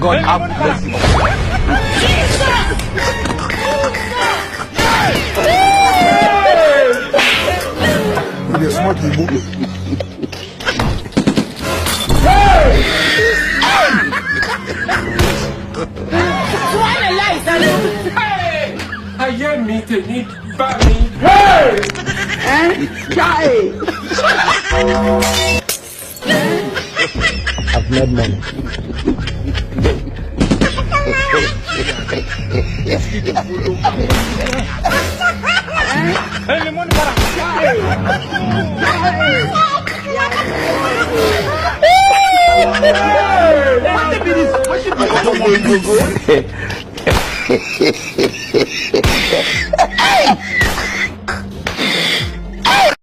God have mercy. Il est smart, il est beau. I am meeting it, Bammy. I've made money. Hey, lemon para. Hey!